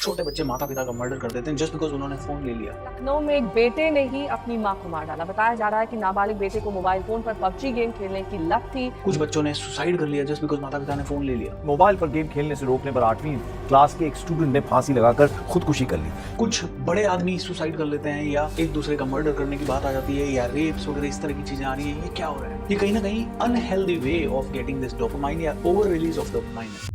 छोटे बच्चे माता पिता का मर्डर कर देते हैं जस्ट बिकॉज उन्होंने फोन ले लिया। लखनऊ में एक बेटे ने ही अपनी मां को मार डाला। बताया जा रहा है कि नाबालिग बेटे को मोबाइल फोन पर पबजी गेम खेलने की लत थी। कुछ बच्चों ने सुसाइड कर लिया जस्ट बिकॉज माता पिता ने फोन ले लिया। मोबाइल पर गेम खेलने से रोकने पर 8वीं क्लास के एक स्टूडेंट ने फांसी लगाकर खुदकुशी कर ली। कुछ बड़े आदमी सुसाइड कर लेते हैं या एक दूसरे का मर्डर करने की बात आ जाती है या रेप्स वगैरह इस तरह की चीजें आ रही है। ये क्या हो रहा है? ये कहीं ना कहीं unhealthy way of getting this dopamine या ओवर रिलीज ऑफ डोपामाइन है।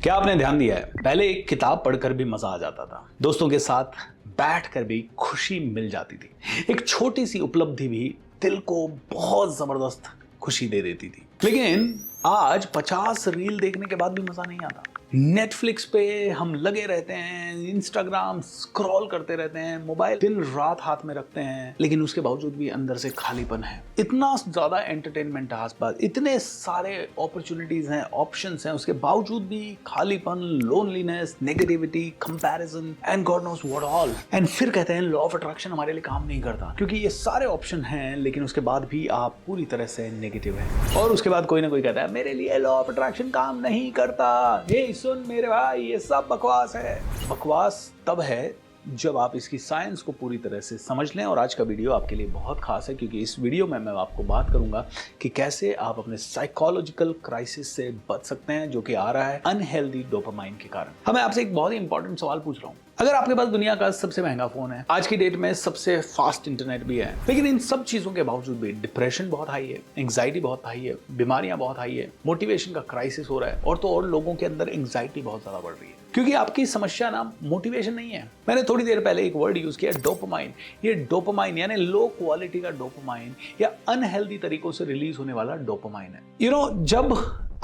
क्या आपने ध्यान दिया है, पहले एक किताब पढ़कर भी मजा आ जाता था, दोस्तों के साथ बैठकर भी खुशी मिल जाती थी, एक छोटी सी उपलब्धि भी दिल को बहुत जबरदस्त खुशी दे देती थी। लेकिन आज 50 रील देखने के बाद भी मजा नहीं आता। नेटफ्लिक्स पे हम लगे रहते हैं, इंस्टाग्राम स्क्रॉल करते रहते हैं, मोबाइल दिन रात हाथ में रखते हैं, लेकिन उसके बावजूद भी अंदर से खालीपन है। इतना ज्यादा एंटरटेनमेंट है आसपास, इतने सारे अपॉर्चुनिटीज हैं, ऑप्शंस हैं, उसके बावजूद भी खालीपन, loneliness, negativity, comparison and God knows what all. And फिर कहते हैं लॉ ऑफ अट्रैक्शन हमारे लिए काम नहीं करता, क्योंकि ये सारे ऑप्शन हैं लेकिन उसके बाद भी आप पूरी तरह से नेगेटिव है। और उसके बाद कोई ना कोई कहता है मेरे लिए लॉ ऑफ अट्रैक्शन काम नहीं करता। सुन मेरे भाई, ये सब बकवास है। बकवास तब है जब आप इसकी साइंस को पूरी तरह से समझ लें। और आज का वीडियो आपके लिए बहुत खास है क्योंकि इस वीडियो में मैं आपको बात करूंगा कि कैसे आप अपने साइकोलॉजिकल क्राइसिस से बच सकते हैं जो कि आ रहा है अनहेल्दी डोपामाइन के कारण। हमें आपसे एक बहुत ही इंपॉर्टेंट सवाल पूछ रहा हूं। अगर आपके पास दुनिया का सबसे महंगा फोन है, आज की डेट में सबसे फास्ट इंटरनेट भी है, लेकिन इन सब चीजों के बावजूद भी डिप्रेशन बहुत हाई है, एंग्जाइटी बहुत हाई है, बीमारियां बहुत हाई है, मोटिवेशन का क्राइसिस हो रहा है, और तो और लोगों के अंदर एंग्जाइटी बहुत ज्यादा बढ़ रही है क्योंकि आपकी समस्या ना मोटिवेशन नहीं है। मैंने थोड़ी देर पहले एक वर्ड यूज किया, डोपामाइन। ये डोपामाइन यानी लो क्वालिटी का डोपामाइन या अनहेल्दी तरीकों से रिलीज होने वाला डोपामाइन है। जब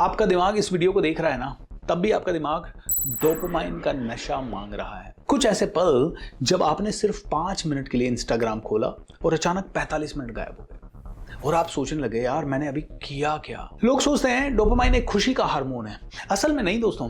आपका दिमाग इस वीडियो को देख रहा है ना, तब भी आपका दिमाग डोपामाइन का नशा मांग रहा है। कुछ ऐसे पल जब आपने सिर्फ 5 मिनट के लिए इंस्टाग्राम खोला और अचानक 45 मिनट गायब हो गए और आप सोचने लगे यार मैंने अभी किया क्या। लोग सोचते हैं डोपामाइन एक खुशी का हार्मोन है। असल में नहीं दोस्तों,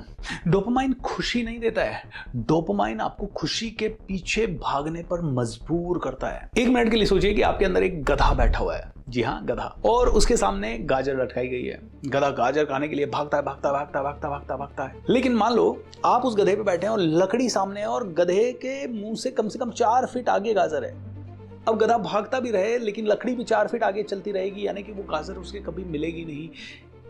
डोपामाइन खुशी नहीं देता है। डोपामाइन आपको खुशी के पीछे भागने पर मजबूर करता है। 1 मिनट के लिए सोचिए कि आपके अंदर एक गधा बैठा हुआ है, जी हाँ गधा, और उसके सामने गाजर लटकाई गई है। गधा गाजर खाने के लिए भागता है, भागता भागता भागता भागता भागता है। लेकिन मान लो आप उस गधे पे बैठे हैं और लकड़ी सामने है और गधे के मुंह से कम 4 फीट आगे गाजर है। अब गधा भागता भी रहे लेकिन लकड़ी भी 4 फीट आगे चलती रहेगी, यानी कि वो गाजर उसके कभी मिलेगी नहीं।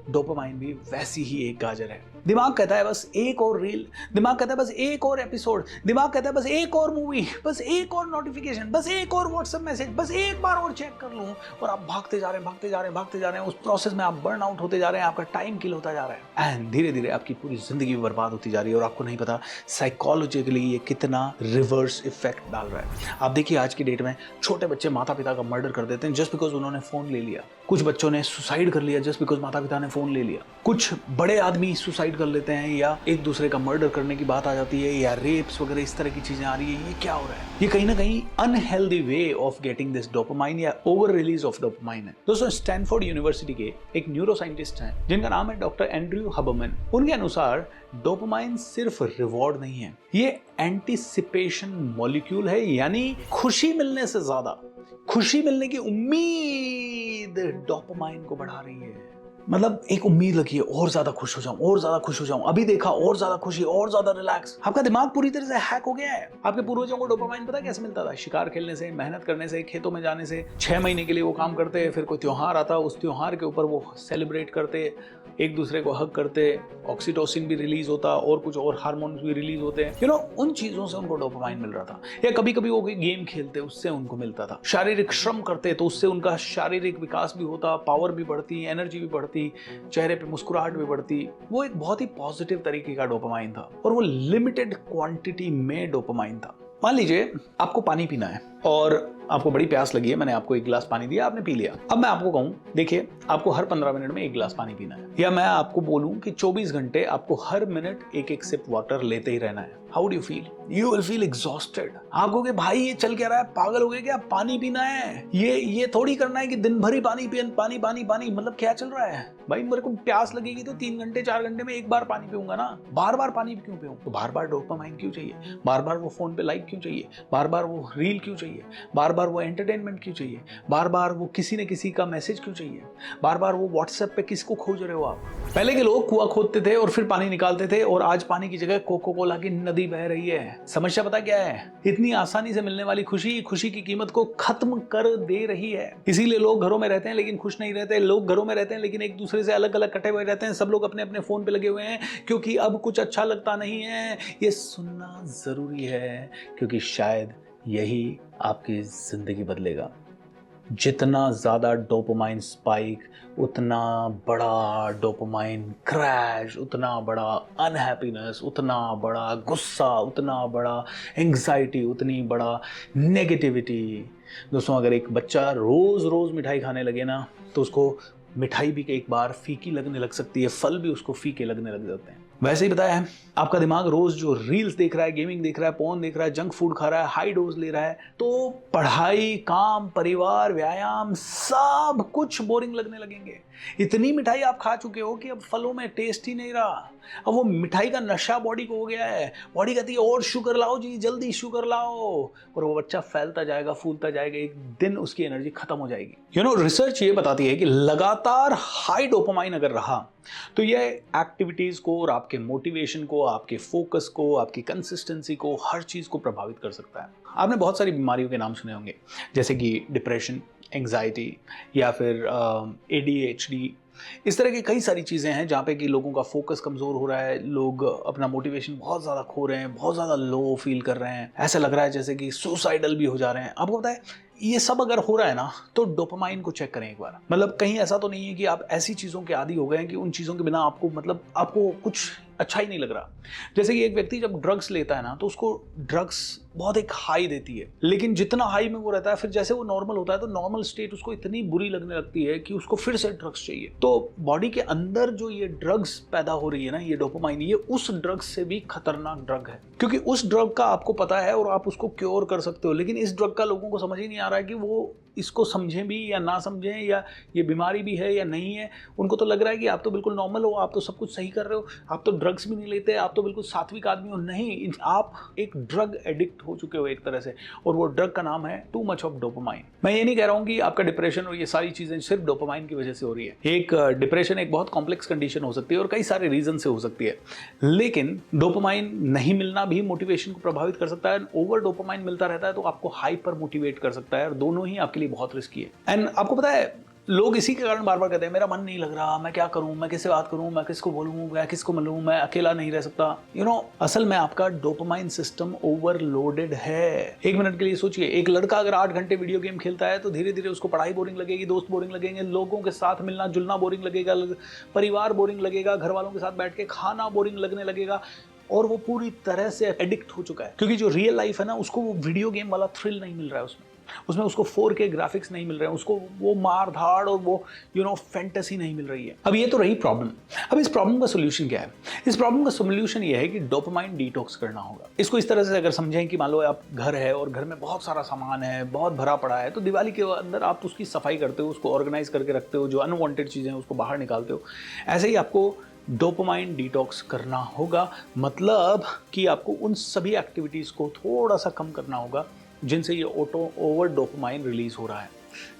डोपामाइन भी वैसी ही एक गाजर है। दिमाग कहता है बस एक और रील, दिमाग कहता है बस एक और एपिसोड, दिमाग कहता है बस एक और मूवी, बस एक और नोटिफिकेशन, बस एक और व्हाट्सएप मैसेज, बस एक बार और चेक कर लूं। और आप भागते जा रहे हैं, भागते जा रहे हैं, भागते जा रहे हैं। उस प्रोसेस में आप बर्न आउट होते जा रहे हैं, आपका टाइम किल होता जा रहा है एंड धीरे धीरे आपकी पूरी जिंदगी बर्बाद होती जा रही है और आपको नहीं पता साइकोलॉजिकली ये कितना रिवर्स इफेक्ट डाल रहा है। आप देखिए आज की डेट में छोटे बच्चे माता पिता का मर्डर कर देते हैं जस्ट बिकॉज उन्होंने फोन ले लिया। कुछ बच्चों ने सुसाइड कर लिया जस्ट बिकॉज माता पिता ने फोन ले लिया। कुछ बड़े आदमी सुसाइड कर लेते हैं या एक दूसरे का मर्डर करने की बात आ जाती है या रेप्स वगैरह इस तरह की चीजें आ रही है। ये क्या हो रहा है? ये कहीं ना कहीं unhealthy way of getting this dopamine या ओवर रिलीज ऑफ डोपामाइन है। दोस्तों स्टैनफोर्ड यूनिवर्सिटी के एक न्यूरो साइंटिस्ट हैं जिनका नाम है डॉक्टर एंड्रयू हबरमैन। उनके अनुसार डोपामाइन सिर्फ रिवॉर्ड नहीं है, ये एंटीसिपेशन मॉलिक्यूल है, यानी खुशी मिलने से ज्यादा खुशी मिलने की उम्मीद डोपामाइन को बढ़ा रही है। मतलब एक उम्मीद लगी है और ज्यादा खुश हो जाऊं, और ज्यादा खुश हो जाऊं, अभी देखा और ज्यादा खुशी, और ज्यादा रिलैक्स। आपका दिमाग पूरी तरह से हैक हो गया है। आपके पूर्वजों को डोपामाइन पता है कैसे मिलता था? शिकार खेलने से, मेहनत करने से, खेतों में जाने से। 6 महीने के लिए वो काम करते, फिर कोई त्योहार आता, उस त्योहार के ऊपर वो सेलिब्रेट करते, एक दूसरे को हग करते, ऑक्सीटोसिन भी रिलीज होता और कुछ और हार्मोन्स भी रिलीज होते हैं। उन चीजों से उनको डोपामाइन मिल रहा था। या कभी कभी वो कोई गेम खेलते, उससे उनको मिलता था। शारीरिक श्रम करते तो उससे उनका शारीरिक विकास भी होता, पावर भी बढ़ती, एनर्जी भी बढ़ती, चेहरे पे मुस्कुराहट भी बढ़ती। वो एक बहुत ही पॉजिटिव तरीके का डोपामाइन था और वो लिमिटेड क्वांटिटी में डोपामाइन था। मान लीजिए आपको पानी पीना है और आपको बड़ी प्यास लगी है, मैंने आपको 1 गिलास पानी दिया, आपने पी लिया। अब मैं आपको कहूं देखिए आपको हर 15 मिनट में 1 गिलास पानी पीना है, या मैं आपको बोलूं कि 24 घंटे आपको हर मिनट एक सिप वाटर लेते ही रहना है। How do you feel? You will feel exhausted. आप कहोगे भाई ये चल क्या रहा है, पागल हो गए क्या? पानी पीना है, ये थोड़ी करना है कि दिन भर ही पानी पिए, पानी पानी पानी, मतलब क्या चल रहा है भाई? मेरे को प्यास लगेगी तो 3 घंटे 4 घंटे में 1 बार पानी पीऊंगा ना, बार बार पानी क्यों पीऊं? तो बार बार डोपामाइन क्यों चाहिए? बार बार वो फोन पे लाइक क्यों चाहिए? बार बार वो रील क्यों चाहिए? चाहिए? बार बार वो एंटरटेनमेंट क्यों चाहिए? बार बार वो किसी न किसी का मैसेज क्यों चाहिए? बार बार वो व्हाट्सएप पे किसको खोज रहे हो आप? पहले के लोग कुआं खोदते थे और फिर पानी निकालते थे, और आज पानी की जगह कोको कोला की नदी बह रही है। समस्या पता क्या है? इतनी आसानी से मिलने वाली खुशी की कीमत को खत्म कर दे रही है। इसीलिए लोग घरों में रहते हैं लेकिन खुश नहीं रहते। लोग घरों में रहते हैं लेकिन एक दूसरे से अलग अलग कटे हुए रहते हैं। सब लोग अपने अपने फोन पे लगे हुए हैं क्योंकि अब कुछ अच्छा लगता नहीं है। ये सुनना जरूरी है क्योंकि शायद यही आपकी जिंदगी बदलेगा। जितना ज़्यादा डोपामाइन स्पाइक, उतना बड़ा डोपामाइन क्रैश, उतना बड़ा अनहैप्पीनेस, उतना बड़ा गुस्सा, उतना बड़ा एंग्जाइटी, उतनी बड़ा नेगेटिविटी। दोस्तों, अगर एक बच्चा रोज़ रोज़ मिठाई खाने लगे ना, तो उसको मिठाई भी एक बार फीकी लगने लग सकती है, फल भी उसको फीके लगने लग जाते हैं। वैसे ही बताया है, आपका दिमाग रोज जो रील्स देख रहा है, गेमिंग देख रहा है, पोर्न देख रहा है, जंक फूड खा रहा है, हाई डोज ले रहा है, तो पढ़ाई, काम, परिवार, व्यायाम सब कुछ बोरिंग लगने लगेंगे। इतनी मिठाई आप खा चुके हो कि अब फलों में टेस्ट ही नहीं रहा। अब वो मिठाई का नशा बॉडी को हो गया है। बॉडी कहती है और शुगर लाओ जी, जल्दी शुगर लाओ, और वो बच्चा फैलता जाएगा, फूलता जाएगा, एक दिन उसकी एनर्जी खत्म हो जाएगी। रिसर्च ये बताती है कि लगातार हाई डोपामाइन अगर रहा तो ये एक्टिविटीज को और आपके मोटिवेशन को, आपके फोकस को, आपकी कंसिस्टेंसी को, हर चीज को प्रभावित कर सकता है। आपने बहुत सारी बीमारियों के नाम सुने होंगे, जैसे कि डिप्रेशन, एंग्जाइटी, या फिर ADHD। इस तरह की कई सारी चीज़ें हैं जहाँ पे कि लोगों का फोकस कमज़ोर हो रहा है, लोग अपना मोटिवेशन बहुत ज़्यादा खो रहे हैं, बहुत ज़्यादा लो फील कर रहे हैं, ऐसा लग रहा है जैसे कि सुसाइडल भी हो जा रहे हैं। आपको पता है, ये सब अगर हो रहा है ना, तो डोपामाइन को चेक करें एक बार। मतलब कहीं ऐसा तो नहीं है कि आप ऐसी चीज़ों के आदी हो गए हैं कि उन चीज़ों के बिना आपको कुछ अच्छा ही नहीं लग रहा। जैसे कि एक व्यक्ति जब ड्रग्स लेता है ना, तो उसको ड्रग्स बहुत एक हाई देती है, लेकिन जितना हाई में वो रहता है, फिर जैसे वो नॉर्मल होता है तो नॉर्मल स्टेट उसको इतनी बुरी लगने लगती है कि उसको फिर से ड्रग्स चाहिए। तो बॉडी के अंदर जो ये ड्रग्स पैदा हो रही है ना, ये डोपामाइन, ये उस ड्रग्स से भी खतरनाक ड्रग है, क्योंकि उस ड्रग का आपको पता है और आप उसको क्योर कर सकते हो। लेकिन इस ड्रग का लोगों को समझ ही नहीं आ रहा है कि वो इसको समझें भी या ना समझें, या ये बीमारी भी है या नहीं है। उनको तो लग रहा है कि आप तो बिल्कुल नॉर्मल हो, आप तो सब कुछ सही कर रहे हो, आप तो ड्रग्स भी नहीं लेते, आप तो बिल्कुल सात्विक आदमी हो। नहीं, आप एक ड्रग एडिक्ट हो चुके हो एक तरह से, और वो ड्रग का नाम है टू मच ऑफ डोपामाइन। मैं ये नहीं कह रहा हूँ कि आपका डिप्रेशन और ये सारी चीजें सिर्फ डोपामाइन की वजह से हो रही है। एक डिप्रेशन एक बहुत कॉम्प्लेक्स कंडीशन हो सकती है और कई सारे रीजन से हो सकती है, लेकिन डोपामाइन नहीं मिलना भी मोटिवेशन को प्रभावित कर सकता है। ओवर डोपामाइन मिलता रहता है तो आपको हाइपर मोटिवेट कर सकता है, और दोनों ही आपके लिए बहुत रिस्की है। एंड आपको पता है, लोग इसी के कारण बार बार कहते हैं मेरा मन नहीं लग रहा, मैं क्या करूं, मैं किससे बात करूं, मैं किसको बोलूं, मैं किसको मिलूं, मैं अकेला नहीं रह सकता। असल में आपका डोपामाइन सिस्टम ओवरलोडेड है। एक मिनट के लिए सोचिए, एक लड़का अगर 8 घंटे वीडियो गेम खेलता है तो धीरे धीरे उसको पढ़ाई बोरिंग लगेगी, दोस्त बोरिंग लगेंगे, लोगों के साथ मिलना जुलना बोरिंग लगेगा, परिवार बोरिंग लगेगा, घर वालों के साथ बैठ के खाना बोरिंग लगने लगेगा, और वो पूरी तरह से एडिक्ट हो चुका है। क्योंकि जो रियल लाइफ है ना, उसको वो वीडियो गेम वाला थ्रिल नहीं मिल रहा है, उसमें उसको 4K ग्राफिक्स नहीं मिल रहे हैं, उसको वो मार धाड़ और वो फैंटेसी नहीं मिल रही है। अब ये तो रही प्रॉब्लम। अब इस प्रॉब्लम का सोल्यूशन क्या है? इस प्रॉब्लम का सोल्यूशन ये है कि डोपामाइन डिटॉक्स करना होगा। इसको इस तरह से अगर समझें कि मान लो आप घर है और घर में बहुत सारा सामान है, बहुत भरा पड़ा है, तो दिवाली के अंदर आप उसकी सफाई करते हो, उसको ऑर्गेनाइज करके रखते हो, जो अनवांटेड चीज़ें हैं उसको बाहर निकालते हो। ऐसे ही आपको डोपामाइन डिटॉक्स करना होगा, मतलब कि आपको उन सभी एक्टिविटीज़ को थोड़ा सा कम करना होगा जिनसे ये ओवर डोपामाइन रिलीज हो रहा है।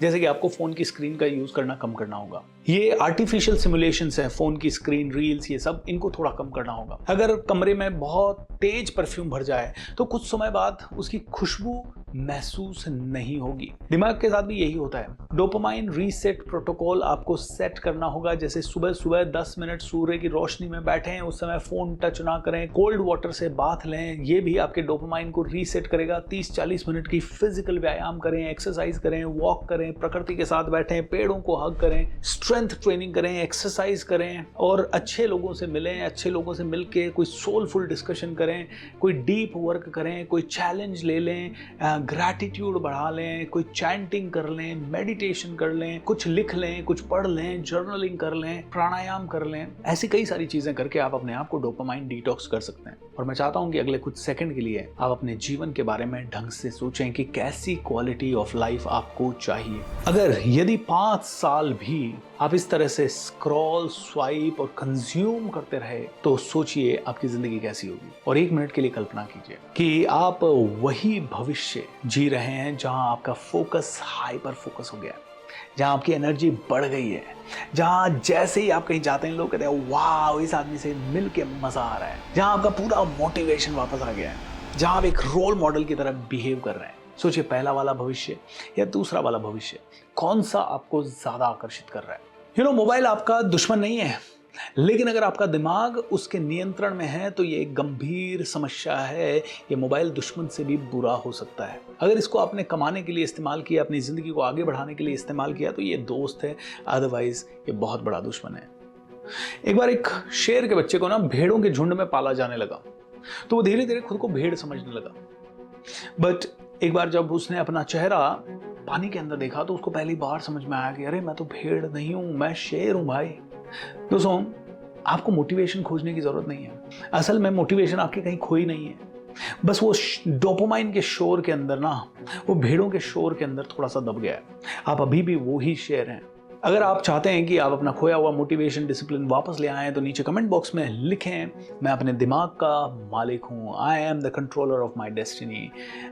जैसे कि आपको फ़ोन की स्क्रीन का यूज़ करना कम करना होगा। ये आर्टिफिशियल सिमुलेशंस है, फ़ोन की स्क्रीन, रील्स, ये सब, इनको थोड़ा कम करना होगा। अगर कमरे में बहुत तेज परफ्यूम भर जाए तो कुछ समय बाद उसकी खुशबू महसूस नहीं होगी। दिमाग के साथ भी यही होता है। डोपामाइन रीसेट प्रोटोकॉल आपको सेट करना होगा, जैसे सुबह सुबह 10 मिनट सूर्य की रोशनी में बैठें, उस समय फ़ोन टच ना करें, कोल्ड वाटर से बाथ लें, ये भी आपके डोपामाइन को रीसेट करेगा। 30-40 मिनट की फिजिकल व्यायाम करें, एक्सरसाइज करें, वॉक करें, प्रकृति के साथ बैठें, पेड़ों को हग करें, स्ट्रेंथ ट्रेनिंग करें, एक्सरसाइज करें, और अच्छे लोगों से मिलें, अच्छे लोगों से मिलके कोई सोलफुल डिस्कशन करें, कोई डीप वर्क करें, कोई चैलेंज ले लें, ग्रैटिट्यूड बढ़ा लें, कोई चैंटिंग कर लें, मेडिटेशन कर लें, कुछ लिख लें, कुछ पढ़ लें, जर्नलिंग कर लें, प्राणायाम कर लें। ऐसी कई सारी चीजें करके आप अपने आप को डोपामाइन डिटॉक्स कर सकते हैं। और मैं चाहता हूं कि अगले कुछ सेकंड के लिए आप अपने जीवन के बारे में ढंग से सोचें कि कैसी क्वालिटी ऑफ लाइफ आपको चाहिए। अगर यदि 5 साल भी आप इस तरह से स्क्रॉल, स्वाइप और कंज्यूम करते रहे तो सोचिए आपकी जिंदगी कैसी होगी। और 1 मिनट के लिए कल्पना कीजिए कि आप वही भविष्य जी रहे हैं जहां आपका फोकस हाइपर फोकस हो गया है, जहां आपकी एनर्जी बढ़ गई है, जहां जैसे ही आप कहीं जाते हैं लोग कहते हैं वाह इस आदमी से मिल के मजा आ रहा है, जहां आपका पूरा मोटिवेशन वापस आ गया है, जहां आप एक रोल मॉडल की तरह बिहेव कर रहे हैं। सोचिए पहला वाला भविष्य या दूसरा वाला भविष्य, कौन सा आपको ज्यादा आकर्षित कर रहा है। मोबाइल आपका दुश्मन नहीं है, लेकिन अगर आपका दिमाग उसके नियंत्रण में है तो ये एक गंभीर समस्या है। ये मोबाइल दुश्मन से भी बुरा हो सकता है। अगर इसको आपने कमाने के लिए इस्तेमाल किया, अपनी जिंदगी को आगे बढ़ाने के लिए इस्तेमाल किया तो ये दोस्त है, अदरवाइज ये बहुत बड़ा दुश्मन है। एक बार एक शेर के बच्चे को ना भेड़ों के झुंड में पाला जाने लगा, तो वो धीरे धीरे खुद को भेड़ समझने लगा। बट एक बार जब उसने अपना चेहरा पानी के अंदर देखा तो उसको पहली बार समझ में आया कि अरे मैं तो भेड़ नहीं हूं, मैं शेर हूं भाई। दोस्तों, आपको मोटिवेशन खोजने की जरूरत नहीं है। असल में मोटिवेशन आपकी कहीं खोई नहीं है, बस वो डोपामाइन के शोर के अंदर ना, वो भेड़ों के शोर के अंदर थोड़ा सा दब गया है। आप अभी भी वो ही शेर हैं। अगर आप चाहते हैं कि आप अपना खोया हुआ मोटिवेशन, डिसिप्लिन वापस ले आएं तो नीचे कमेंट बॉक्स में लिखें, मैं अपने दिमाग का मालिक हूं। I am the controller of my destiny,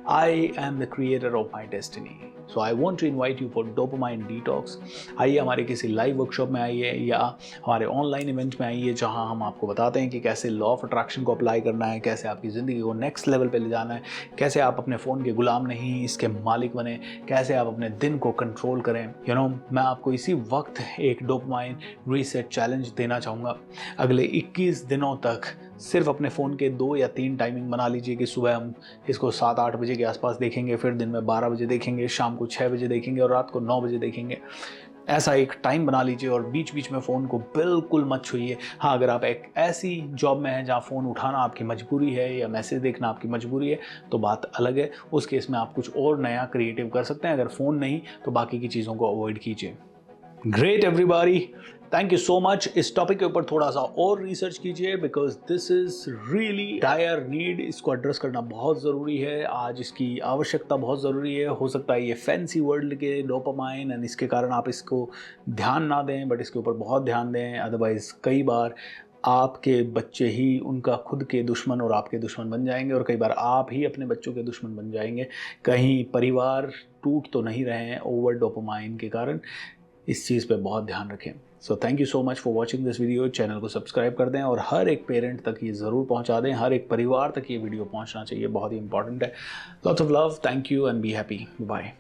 I am the creator of my destiny. So I want to invite you for dopamine detox. आइए हमारे किसी लाइव वर्कशॉप में आइए या हमारे ऑनलाइन इवेंट में आइए, जहां हम आपको बताते हैं कि कैसे लॉ ऑफ अट्रैक्शन को अप्लाई करना है, कैसे आपकी ज़िंदगी को नेक्स्ट लेवल पे ले जाना है, कैसे आप अपने फ़ोन के गुलाम नहीं इसके मालिक बने, कैसे आप अपने दिन को कंट्रोल करें। मैं आपको इसी वक्त एक डोपामाइन रीसेट चैलेंज देना चाहूँगा। अगले 21 दिनों तक सिर्फ अपने फ़ोन के 2 या 3 टाइमिंग बना लीजिए कि सुबह हम इसको 7-8 बजे के आसपास देखेंगे, फिर दिन में 12 बजे देखेंगे, शाम को 6 बजे देखेंगे और रात को 9 बजे देखेंगे। ऐसा एक टाइम बना लीजिए और बीच बीच में फ़ोन को बिल्कुल मत छूइए। हाँ, अगर आप एक ऐसी जॉब में हैं जहाँ फ़ोन उठाना आपकी मजबूरी है या मैसेज देखना आपकी मजबूरी है तो बात अलग है। उस केस में आप कुछ और नया क्रिएटिव कर सकते हैं। अगर फ़ोन नहीं तो बाकी की चीज़ों को अवॉइड कीजिए। Great everybody, thank you so much. इस टॉपिक के ऊपर थोड़ा सा और रिसर्च कीजिए because this is really dire need. इसको एड्रेस करना बहुत ज़रूरी है, आज इसकी आवश्यकता बहुत ज़रूरी है। हो सकता है ये फैंसी वर्ल्ड के डोपामाइन एंड इसके कारण आप इसको ध्यान ना दें, बट इसके ऊपर बहुत ध्यान दें। अदरवाइज कई बार आपके बच्चे ही उनका खुद के दुश्मन और आपके दुश्मन बन जाएंगे, और कई बार आप ही अपने बच्चों के दुश्मन बन जाएंगे। कहीं परिवार टूट तो नहीं रहे हैं ओवर डोपामाइन के कारण। इस चीज़ पे बहुत ध्यान रखें। So thank you so much for watching this video. Channel को सब्सक्राइब कर दें और हर एक पेरेंट तक ये ज़रूर पहुंचा दें, हर एक परिवार तक ये वीडियो पहुंचना चाहिए, बहुत ही इंपॉर्टेंट है। Lots of love, thank you and be happy, bye.